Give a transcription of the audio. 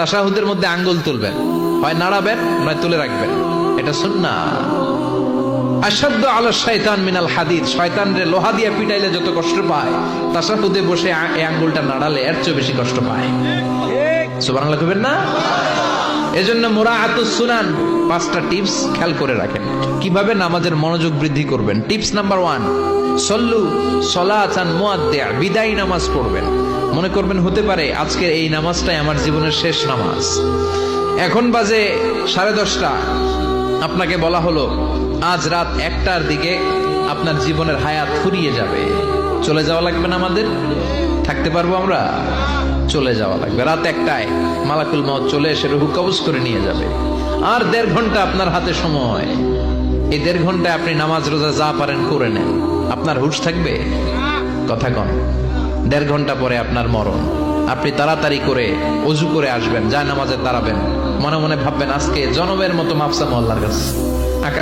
তাশাহুদের মধ্যে আঙ্গুল তুলবেন, হয় নাড়াবেন নয় তুলে রাখবেন, এটা সুন্নাহ। আশাদ্দু আলা শাইতান মিনাল হাদিদ, শয়তানরে লোহা দিয়ে পিটাইলে যত কষ্ট পায়, তাশাহুদে বসে এই আঙ্গুলটা নাড়ালে এর চেয়ে বেশি কষ্ট পায়। সুবহানাল্লাহ কইবেন না? এজন্য মুরাআতুস সুনান, 5টা টিপস খেয়াল করে রাখেন কিভাবে নামাজের মনোযোগ বৃদ্ধি করবেন। টিপস নাম্বার 1, সল্লু সলাতান মুআদ্দিয়া, বিদায়ী নামাজ পড়বেন। মনে করবেন হতে পারে আজকের এই নামাজটাই আমার জীবনের শেষ নামাজ। এখন বাজে 10:30, আপনাকে বলা হলো আজ রাত 1টার দিকে আপনার জীবনের হায়াত ফুরিয়ে যাবে, চলে যাওয়া লাগবে না, আমাদের থাকতে পারবো আমরা? চলে যাওয়া লাগবে। রাত 1টায় মালাকুল মউত চলে এসে রূহ কবজ করে নিয়ে যাবে। আর 1.5 ঘন্টা আপনার হাতে সময়। এই 1.5 ঘন্টায় আপনি নামাজ রোজা যা পারেন করে নেন, আপনার হুঁশ থাকবে? কথা কন। 1.5 ঘন্টা পরে আপনার মরণ। আপনি তাড়াতাড়ি করে ওযু করে আসবেন, যায় নামাজে দাঁড়াবেন, মনে মনে ভাববেন আজকে জনমের মতো মাপ চাবো আল্লাহর কাছে।